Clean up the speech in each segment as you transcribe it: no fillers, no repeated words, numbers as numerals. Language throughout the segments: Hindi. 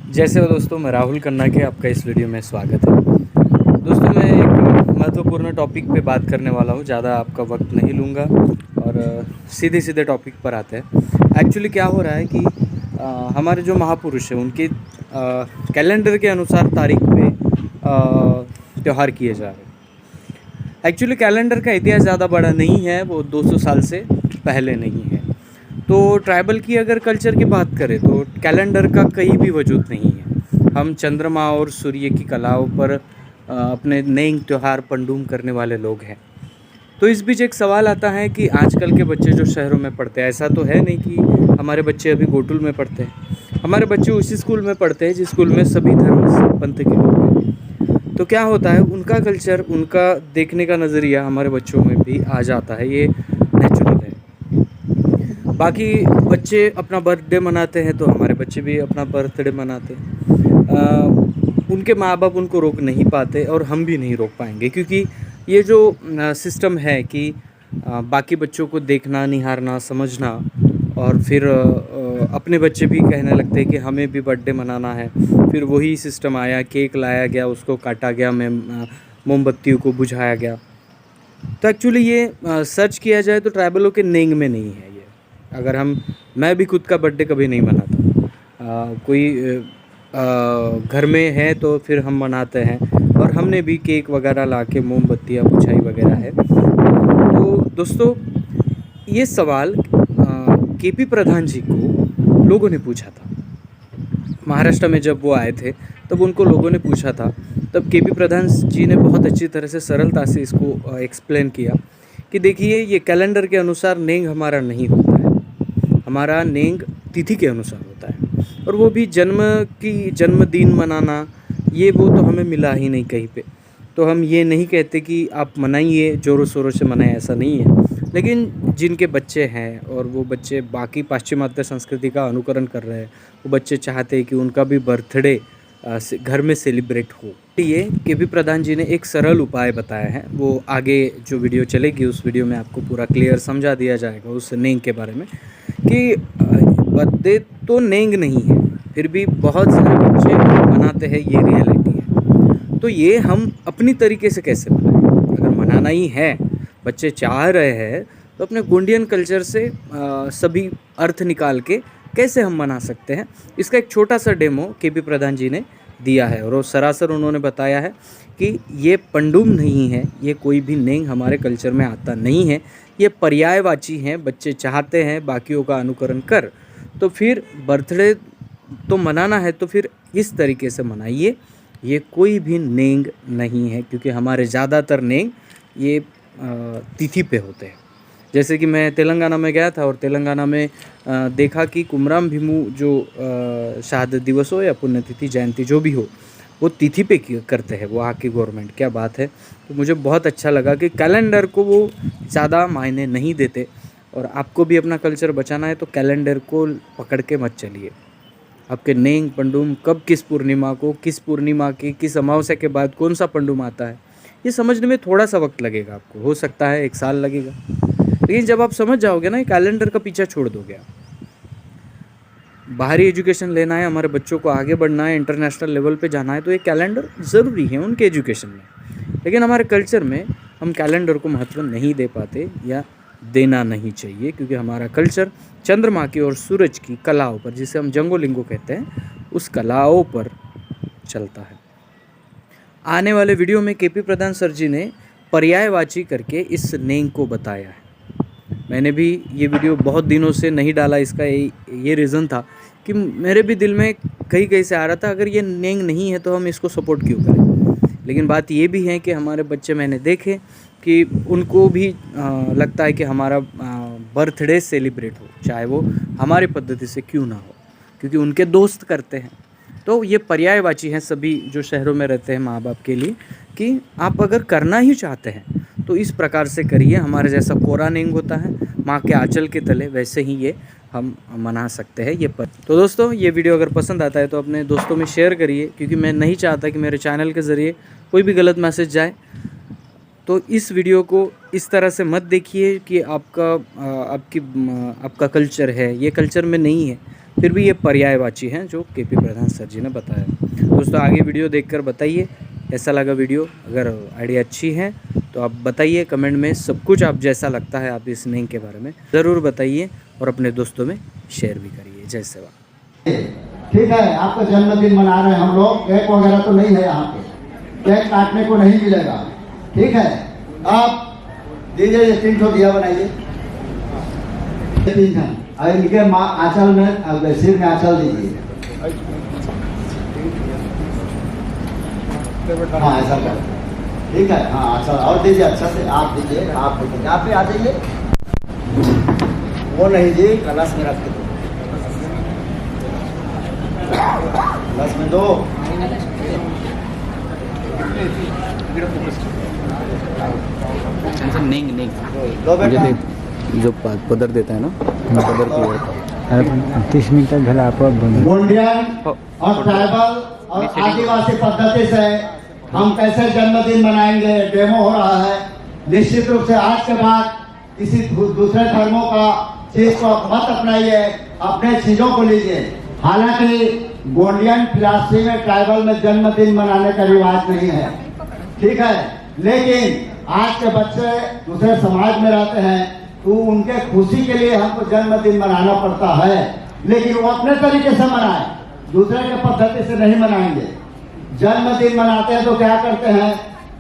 जैसे हो दोस्तों, मैं राहुल खन्ना के आपका इस वीडियो में स्वागत है। दोस्तों, मैं एक महत्वपूर्ण टॉपिक पे बात करने वाला हूँ। ज़्यादा आपका वक्त नहीं लूँगा और सीधे सीधे टॉपिक पर आते हैं। एक्चुअली क्या हो रहा है कि हमारे जो महापुरुष हैं उनके कैलेंडर के अनुसार तारीख पे त्यौहार किए जा रहे हैं। एक्चुअली कैलेंडर का इतिहास ज़्यादा बड़ा नहीं है, वो 200 साल से पहले नहीं है। तो ट्राइबल की अगर कल्चर की बात करें तो कैलेंडर का कहीं भी वजूद नहीं है। हम चंद्रमा और सूर्य की कलाओं पर अपने नेंग त्योहार पंडूम करने वाले लोग हैं। तो इस बीच एक सवाल आता है कि आजकल के बच्चे जो शहरों में पढ़ते हैं, ऐसा तो है नहीं कि हमारे बच्चे अभी गोटुल में पढ़ते हैं। हमारे बच्चे उसी स्कूल में पढ़ते हैं जिस स्कूल में सभी धर्म पंथ के लोग हैं। तो क्या होता है, उनका कल्चर, उनका देखने का नज़रिया हमारे बच्चों में भी आ जाता है। ये नेचुरल है। बाकी बच्चे अपना बर्थडे मनाते हैं तो हमारे बच्चे भी अपना बर्थडे मनाते हैं। उनके माँ बाप उनको रोक नहीं पाते और हम भी नहीं रोक पाएंगे, क्योंकि ये जो सिस्टम है कि बाकी बच्चों को देखना, निहारना, समझना और फिर अपने बच्चे भी कहने लगते हैं कि हमें भी बर्थडे मनाना है। फिर वही सिस्टम आया, केक लाया गया, उसको काटा गया, में मोमबत्तियों को बुझाया गया। तो एक्चुअली ये सर्च किया जाए तो ट्राइबलों के नेंग में नहीं है ये। अगर मैं भी खुद का बर्थडे कभी नहीं मनाता। कोई घर में है तो फिर हम मनाते हैं, और हमने भी केक वगैरह ला के मोमबत्तियाँ बुझाई वगैरह है। तो दोस्तों, ये सवाल केपी प्रधान जी को लोगों ने पूछा था। महाराष्ट्र में जब वो आए थे तब उनको लोगों ने पूछा था। तब केपी प्रधान जी ने बहुत अच्छी तरह से, सरलता से इसको एक्सप्लेन किया कि देखिए, ये कैलेंडर के अनुसार नेंग हमारा नहीं होता है। हमारा नेंग तिथि के अनुसार होता है, और वो भी जन्मदिन मनाना, ये वो तो हमें मिला ही नहीं कहीं पे। तो हम ये नहीं कहते कि आप मनाइए, ज़ोरों शोरों से मनाएं, ऐसा नहीं है। लेकिन जिनके बच्चे हैं और वो बच्चे बाकी पाश्चिमात्य संस्कृति का अनुकरण कर रहे हैं, वो बच्चे चाहते हैं कि उनका भी बर्थडे घर में सेलिब्रेट हो। ये केपी प्रधान जी ने एक सरल उपाय बताया है। वो आगे जो वीडियो चलेगी उस वीडियो में आपको पूरा क्लियर समझा दिया जाएगा उस नेंग के बारे में, कि बर्थडे तो नेंग नहीं है, फिर भी बहुत सारे बच्चे मनाते हैं, ये रियलिटी है। तो ये हम अपनी तरीके से कैसे मनाएं? अगर मनाना ही है, बच्चे चाह रहे हैं, तो अपने गोंडियन कल्चर से सभी अर्थ निकाल के कैसे हम मना सकते हैं, इसका एक छोटा सा डेमो केपी प्रधान जी ने दिया है। और सरासर उन्होंने बताया है कि ये पंडुम नहीं है, ये कोई भी नेंग हमारे कल्चर में आता नहीं है, ये पर्यायवाची हैं। बच्चे चाहते हैं बाकियों का अनुकरण कर, तो फिर बर्थडे तो मनाना है तो फिर इस तरीके से मनाइए। ये कोई भी नेंग नहीं है, क्योंकि हमारे ज़्यादातर नेंग ये तिथि पे होते हैं। जैसे कि मैं तेलंगाना में गया था और तेलंगाना में देखा कि कुमराम भीमू जो शहादत दिवस हो या पुण्यतिथि, जयंती जो भी हो, वो तिथि पे करते हैं वहाँ की गवर्नमेंट। क्या बात है। तो मुझे बहुत अच्छा लगा कि कैलेंडर को वो ज़्यादा मायने नहीं देते। और आपको भी अपना कल्चर बचाना है तो कैलेंडर को पकड़ के मत चलिए। आपके नेंग पंडुम कब, किस पूर्णिमा को, किस पूर्णिमा की किस अमावस्या के बाद कौन सा पंडुम आता है, ये समझने में थोड़ा सा वक्त लगेगा आपको। हो सकता है 1 साल लगेगा, लेकिन जब आप समझ जाओगे ना, कैलेंडर का पीछा छोड़ दोगे आप। बाहरी एजुकेशन लेना है, हमारे बच्चों को आगे बढ़ना है, इंटरनेशनल लेवल पे जाना है, तो ये कैलेंडर ज़रूरी है उनके एजुकेशन में। लेकिन हमारे कल्चर में हम कैलेंडर को महत्व नहीं दे पाते, या देना नहीं चाहिए, क्योंकि हमारा कल्चर चंद्रमा की और सूरज की कलाओं पर, जिसे हम जंगोलिंगो कहते हैं, उस कलाओं पर चलता है। आने वाले वीडियो में केपी प्रधान सर जी ने पर्यायवाची करके इस नेंग को बताया है। मैंने भी ये वीडियो बहुत दिनों से नहीं डाला, इसका ये रीज़न था कि मेरे भी दिल में कहीं से आ रहा था, अगर ये नेंग नहीं है तो हम इसको सपोर्ट क्यों करें। लेकिन बात ये भी है कि हमारे बच्चे, मैंने देखे कि उनको भी लगता है कि हमारा बर्थडे सेलिब्रेट हो, चाहे वो हमारी पद्धति से क्यों ना हो, क्योंकि उनके दोस्त करते हैं। तो ये पर्यायवाची हैं सभी जो शहरों में रहते हैं माँ बाप के लिए, कि आप अगर करना ही चाहते हैं तो इस प्रकार से करिए। हमारे जैसा कोरा नेंग होता है माँ के आंचल के तले, वैसे ही ये हम मना सकते हैं ये पर। तो दोस्तों, ये वीडियो अगर पसंद आता है तो अपने दोस्तों में शेयर करिए, क्योंकि मैं नहीं चाहता कि मेरे चैनल के ज़रिए कोई भी गलत मैसेज जाए। तो इस वीडियो को इस तरह से मत देखिए कि आपका कल्चर है, ये कल्चर में नहीं है। फिर भी ये पर्यायवाची हैं जो केपी प्रधान सर जी ने बताया। दोस्तों आगे वीडियो देखकर बताइए कैसा लगा वीडियो। अगर आइडिया अच्छी है तो आप बताइए कमेंट में, सब कुछ आप जैसा लगता है आप इस नेम के बारे में ज़रूर बताइए और अपने दोस्तों में शेयर भी करिए। जय सेवा। ठीक है, आपका जन्मदिन मना रहे हैं हम लोग, केक वगैरह तो नहीं है यहाँ पे, केक काटने को नहीं मिलेगा। ठीक है, आप दीजिए ये 300 दिया बनाइए, 3 जन। और इनके माँ आंचल में, सिर में आंचल दीजिए। हाँ ऐसा कर, ठीक है। हाँ आंचल और दीजिए अच्छा से, आप दीजिए, आप दीजिए, आप भी आ जाइए। वो नहीं जी, कलश में रख दो, कलश में दो। दो बेटा, जो पदर देता है ना, पदर की 30 मिनट तक घला आप गोंडियन और ट्राइबल और आदिवासी पद्धति से हम कैसे जन्मदिन मनाएंगे, डेमो हो रहा है। निश्चित रूप से आज के बाद किसी दूसरे धर्मों का चीज को मत अपनाइए, अपने चीजों को लीजिए। हालांकि गोंडियन फिलॉसफी में, ट्राइबल में जन्मदिन मनाने का रिवाज नहीं है, ठीक है। लेकिन आज के बच्चे दूसरे समाज में रहते हैं तो उनके खुशी के लिए हमको जन्मदिन मनाना पड़ता है, लेकिन वो अपने तरीके से मनाए, दूसरे के पद्धति से नहीं मनाएंगे। जन्मदिन मनाते हैं तो क्या करते हैं,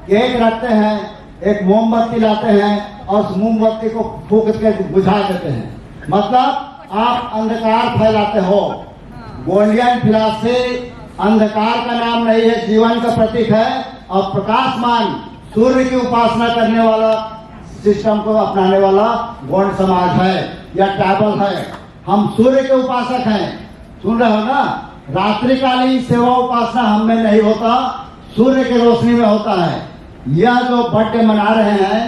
केक रखते हैं, एक मोमबत्ती लाते हैं और उस मोमबत्ती को फूंक के बुझा देते हैं, मतलब आप अंधकार फैलाते हो। गोल्डियन फिलॉसफी अंधकार का नाम नहीं है, जीवन का प्रतीक है। और प्रकाशमान सूर्य की उपासना करने वाला सिस्टम को अपनाने वाला गौंड समाज है या ट्राइबल है। हम सूर्य के उपासक हैं, सुन रहे हो ना। रात्रिकालीन सेवा उपासना हम में नहीं होता, सूर्य की रोशनी में होता है। यह जो बर्थडे मना रहे हैं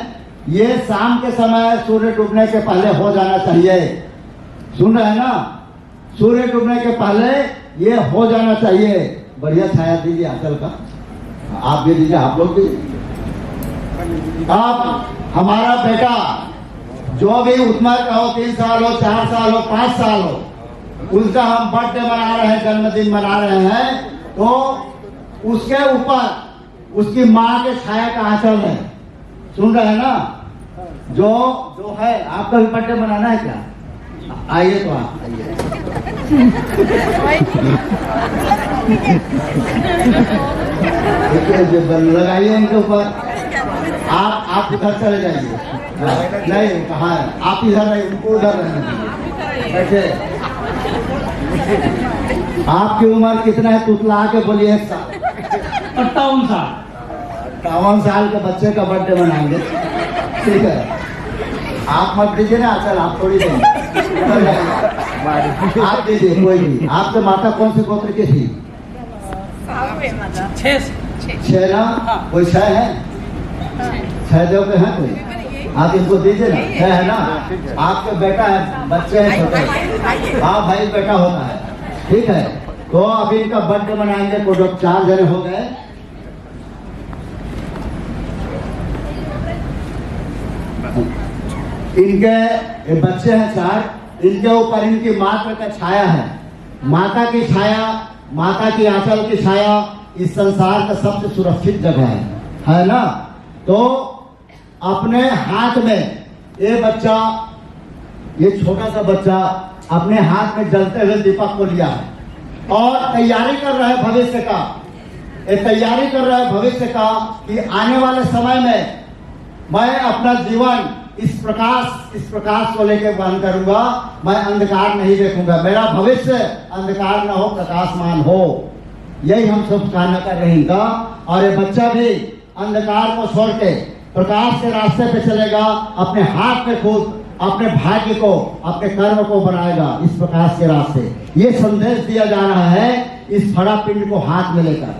ये शाम के समय सूर्य डूबने के पहले हो जाना चाहिए, सुन रहे हैं ना। सूर्य डूबने के पहले ये हो जाना चाहिए। बढ़िया छाया दीजिए आंचल का, आप भी दीजिए, आप लोग भी। आप हमारा बेटा जो भी उतना का हो, 3 साल हो, 4 साल हो, 5 साल हो, उसका हम बर्थडे मना रहे हैं, जन्मदिन मना रहे हैं, तो उसके ऊपर उसकी माँ के छाया का आंचल है, सुन रहे हैं ना। जो है आपका भी बर्थडे मनाना है क्या? आइए तो आप लगाइए इनके ऊपर। आप उधर चले जाइए, नहीं कहाँ है, आप इधर रहिए, उनको उधर रहने बैठे। आपकी उम्र कितना है? तुतला के बोलिए 1 साल। 58 साल। 58 साल के बच्चे का बर्थडे मनाएंगे, ठीक है। आप मत दीजिए ना, चल आप थोड़ी देंगे, आप दीजिए कोई भी। आपके माता कौन सी गोत्र की थी? 6 ना, कोई 6 है? 6 देव के हैं कोई? आप इनको दीजिए ना, 6 है ना। आपके बेटा है, बच्चे हैं छोटे, हाँ भाई बेटा होता है, ठीक है। तो अभी इनका बर्थडे मनाएंगे, को 4 जने हो गए। इनके बच्चे हैं 4, इनके ऊपर इनकी माता का छाया है। माता की छाया, माता की आंचल की छाया इस संसार का सबसे सुरक्षित जगह है ना। तो अपने हाथ में ये बच्चा, ये छोटा सा बच्चा अपने हाथ में जलते हुए दीपक को लिया है और तैयारी कर रहा है भविष्य का। ये तैयारी कर रहा है भविष्य का कि आने वाले समय में मैं अपना जीवन इस प्रकाश को लेकर वहन करूंगा, मैं अंधकार नहीं देखूंगा, मेरा भविष्य अंधकार न हो, प्रकाशमान हो। यही हम सब कामना कर रहे हैं। और ये बच्चा भी अंधकार को छोड़ के प्रकाश के रास्ते पे चलेगा, अपने हाथ में खुद अपने भाग्य को, अपने कर्म को बनाएगा इस प्रकाश के रास्ते। ये संदेश दिया जा रहा है इस फड़ा पिंड को हाथ में लेकर,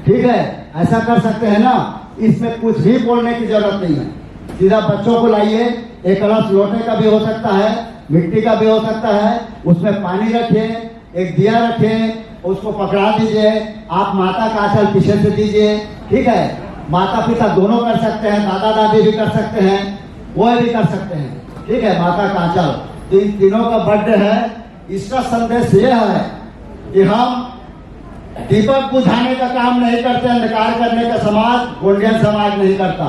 ठीक है। ऐसा कर सकते हैं ना, इसमें कुछ भी बोलने की जरूरत नहीं है। सीधा बच्चों को लाइए, एक कलश लोटे का भी हो सकता है, मिट्टी का भी हो सकता है, उसमें पानी रखिए, एक दिया रखिए, उसको पकड़ा दीजिए। आप माता का आंचल पीछे से दीजिए, ठीक है। माता पिता दोनों कर सकते हैं, दादा दादी भी कर सकते हैं, वो भी कर सकते हैं, ठीक है। माता का आंचल, तीनों का बर्थडे है, इसका संदेश यह है कि हम दीपक बुझाने का काम नहीं करते, अंधकार करने का समाज गोंडियन समाज नहीं करता।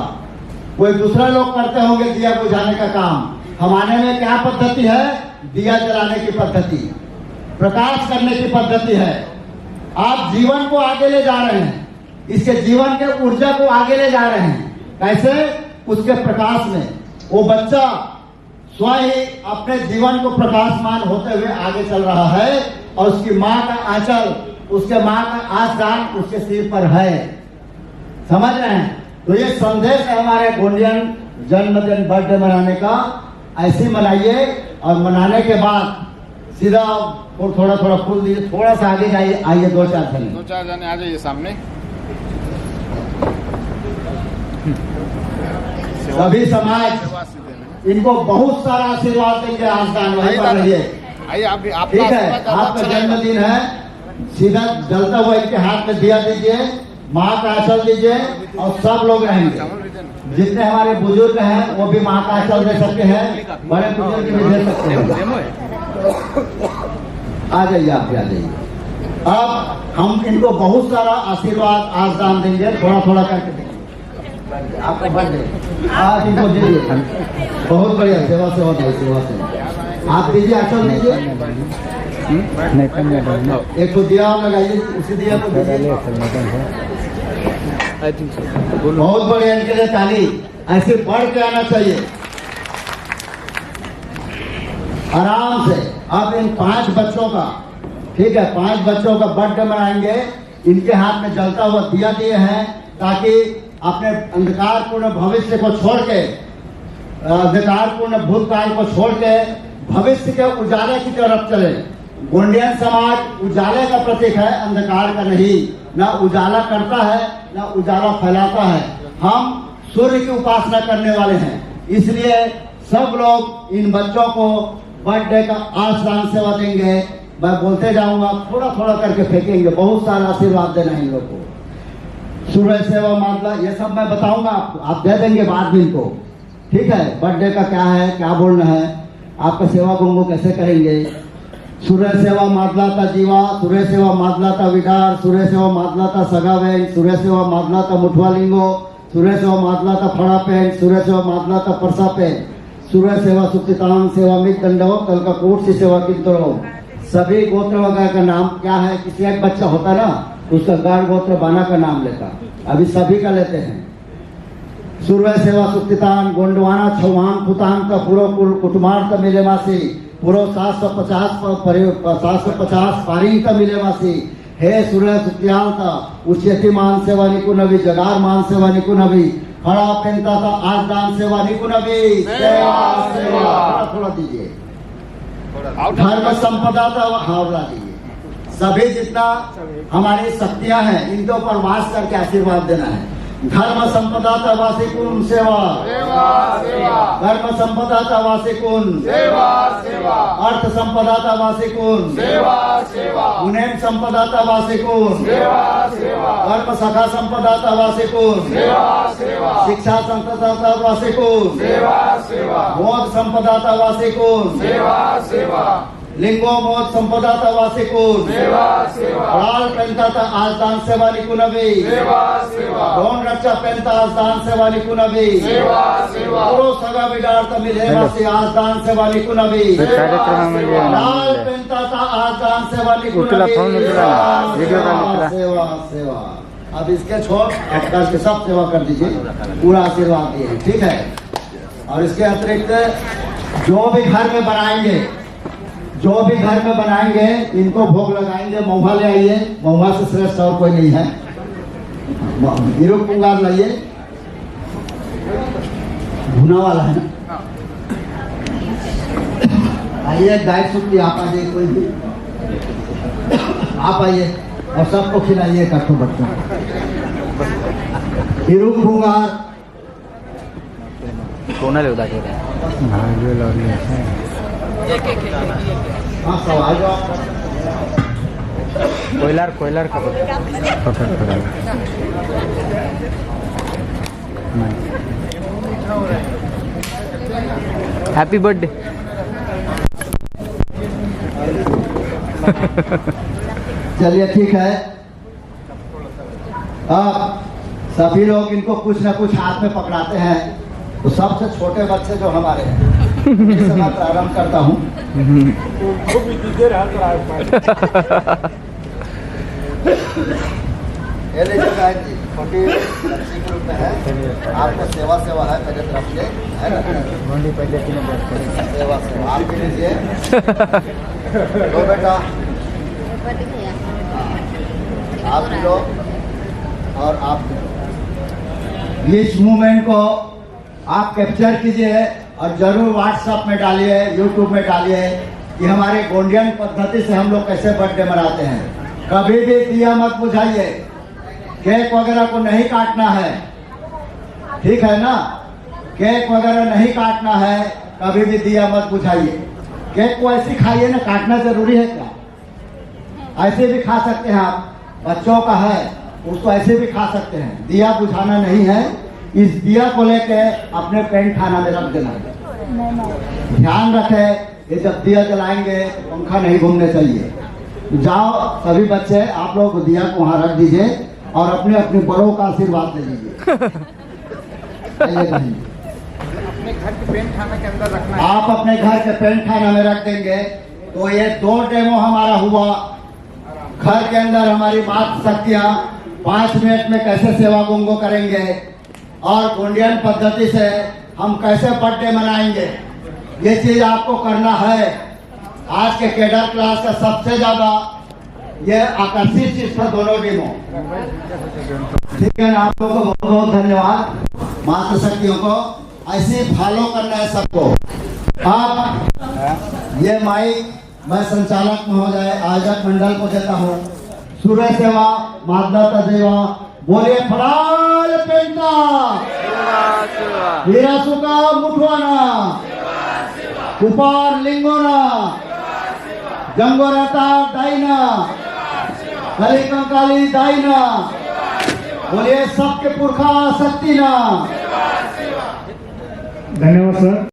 कोई दूसरा लोग करते होंगे दिया बुझाने का काम। हमारे में क्या पद्धति है? दिया जलाने की पद्धति, प्रकाश करने की पद्धति है। आप जीवन को आगे ले जा रहे हैं, इसके जीवन के ऊर्जा को आगे ले जा रहे हैं। कैसे? उसके प्रकाश में वो बच्चा स्वयं ही अपने जीवन को प्रकाशमान होते हुए आगे चल रहा है और उसकी माँ का आंचल, उसके माँ का आसदान उसके सिर पर है। समझ रहे हैं? तो ये संदेश है हमारे गोंडियन जन्मदिन बर्थडे मनाने का। ऐसे मनाइए और मनाने के बाद सीधा और थोड़ा थोड़ा फूल दीजिए। थोड़ा सा आगे जाइए, आइए 2-4 जने आ जाइए सामने। सभी समाज इनको बहुत सारा आशीर्वाद देंगे। आसदान वहीं पर रहिए। ठीक है, आपका जन्मदिन है, सीधा जलता हुआ इनके हाथ में दिया दीजिए, माँ का आंचल दीजिए और सब लोग रहेंगे। जितने हमारे बुजुर्ग हैं वो भी माँ का आंचल दे सकते हैं, बड़े बुजुर्ग भी दे सकते हैं। आ जाइए, आप आ जाइए। अब हम इनको बहुत सारा आशीर्वाद आसदान देंगे, थोड़ा थोड़ा करके देंगे। आपका बर्थडे आज इनको दीजिए। बहुत बढ़िया सेवा से आप दीजिए, आंचल दीजिए। एक तो दिया लगाइए, उसी दिया को दीजिए। बहुत बढ़िया, इनके लिए ताली। ऐसे बढ़ के आना चाहिए आराम से। अब इन 5 बच्चों का, ठीक है, 5 बच्चों का बर्थडे मनाएंगे। इनके हाथ में जलता हुआ दिया दिए हैं ताकि अपने अंधकारपूर्ण भविष्य को छोड़ के, अंधकारपूर्ण भूतकाल को छोड़ के भविष्य के उजाले की तरफ चले। गोंडियन समाज उजाले का प्रतीक है, अंधकार का नहीं। न उजाला करता है न उजाला फैलाता है। हम सूर्य की उपासना करने वाले हैं, इसलिए सब लोग इन बच्चों को बर्थडे का आसदान सेवा देंगे। मैं बोलते जाऊंगा, थोड़ा थोड़ा करके फेंकेंगे। बहुत सारा आशीर्वाद देना है इन लोग को। सूर्य सेवा मामला ये सब मैं बताऊंगा आपको, आप दे देंगे बाद में इनको। ठीक है, बर्थडे का क्या है, क्या बोलना है, आपका सेवा गंगो कैसे करेंगे। सूर्य सेवा मादलाता जीवा, सूर्य सेवा मादलाता विडार, सूर्य सेवा मादलाता सगावेन, सूर्य सेवा मादलाता मुठवालिंगो, सूर्य सेवा मादलाता फड़ापेन, सूर्य सेवा मादलाता परसापेन, सूर्य सेवा सुक्तितांग सेवा मित दंडो, कल का कोट सी सेवा किंतरो। सभी गोत्र वगैरह का नाम क्या है? किसी एक बच्चा होता ना, उसका गाढ़ गोत्र बाना का नाम लेता। अभी सभी का लेते हैं। सूर्य सेवा सुक्तितान गोंडवाना छवान पुतान का पूरा कुटुमार्थ मिलेवासी, पूरा 750 पारिंग का मिलेवासी। हे सूर्य सुक्तियालता उच्चति मान सेवा निकुनवी, जगार मान सेवा निकुनवी, खड़ा पेंता था आज दान सेवा निकुनवी। थोड़ा दीजिए। धर्म संपदा था हावड़ा दीजिए। सभी जितना हमारी शक्तियां हैं इनके ऊपर वास करके आशीर्वाद देना है। धर्म संपदा वासी कुन सेवा, धर्म संपदा वासी कुन सेवा, अर्थ संपदा वासी कुन सेवा, गुणेन संपदा वासी कुन सेवा, कर्म सखा संपदा वासी कुन सेवा, शिक्षा संपदा वासी कुन सेवा, मोद संपदा वासी कुन सेवा, लिंगो मोद संपदा वासी कुन सेवा, पेंता आजदान सेवा निकुनवी, डोन रक्षा पेंता आजदान सेवा निकुनवी, पुरो सगा विडार्थ मिलेवासी आजदान सेवा निकुनवी, लाल पेंता आजदान सेवा निकुनवी। सेवा सेवा। अब इसके छोड़ करके सब सेवा कर दीजिए, पूरा आशीर्वाद दिए। ठीक है, और इसके अतिरिक्त जो भी घर में बनाएंगे, जो भी घर में बनाएंगे इनको भोग लगाएंगे। महुआ ले आइए, महुआ से श्रेष्ठ और कोई नहीं है। हीरो पुंगार लाइए, भुना वाला है ना। आइए, गाय सुखी आप आइए, कोई भी आप आइए और सबको खिलाइए कट्टू बच्चों। हीरो पुंगार कोना ले उदा हाँ सवाल कोयलार का हैप्पी बर्थडे। चलिए ठीक है। अब सभी लोग इनको कुछ ना कुछ हाथ में पकड़ाते हैं, तो सबसे छोटे बच्चे जो हमारे हैं इससे मैं प्रारंभ करता हूँ। ये लीजिए बहन जी, छोटी बच्ची के रूप में है, आपको सेवा है मेरे तरफ से, है ना? सेवा आप भी लीजिए। लो बेटा, आप भी लो और आप इस मूवमेंट को आप कैप्चर कीजिए और जरूर व्हाट्सएप में डालिए, यूट्यूब में डालिए कि हमारे गोंडियन पद्धति से हम लोग कैसे बर्थडे मनाते हैं। कभी भी दिया मत बुझाइए, केक वगैरह को नहीं काटना है, ठीक है ना? केक वगैरह नहीं काटना है, कभी भी दिया मत बुझाइए। केक को ऐसे खाइए ना, काटना जरूरी है क्या? ऐसे भी खा सकते हैं आप, बच्चों का है उसको ऐसे भी खा सकते हैं। दिया बुझाना नहीं है, इस दिया को लेके अपने पेंट खाना में रख देना है। ध्यान रखें, ये जब दिया जलाएंगे तो पंखा नहीं घूमने चाहिए। जाओ सभी बच्चे, आप लोग दिया को वहां रख दीजिए और अपने अपने बड़ों का आशीर्वाद ले लीजिए। अपने घर के पेंट खाना के अंदर रखना है। आप अपने घर के पेंट खाना में रख देंगे तो ये 2 डेमो हमारा हुआ। घर के अंदर हमारी मातृ शक्तियाँ 5 मिनट में कैसे सेवा गुंगो करेंगे और गोंडियन पद्धति से हम कैसे बर्थडे मनाएंगे, ये चीज आपको करना है। आज के कैडर क्लास का सबसे ज्यादा ये आकर्षित चीज था दोनों डेमो, ठीक है ना? आप लोगों को बहुत बहुत धन्यवाद। मातृ शक्तियों को ऐसे फॉलो करना है सबको। अब ये माइक मैं संचालक महोदय आयोजक मंडल को देता हूँ। सूर्य सेवा माधवता सेवा बोलिए फलाल पेंटा हीरा सुका मुठवाना कुपार लिंगोना जंगोराता दाइना कली कंकाली दाइना बोलिए सबके पुरखा शक्ति ना। धन्यवाद सर।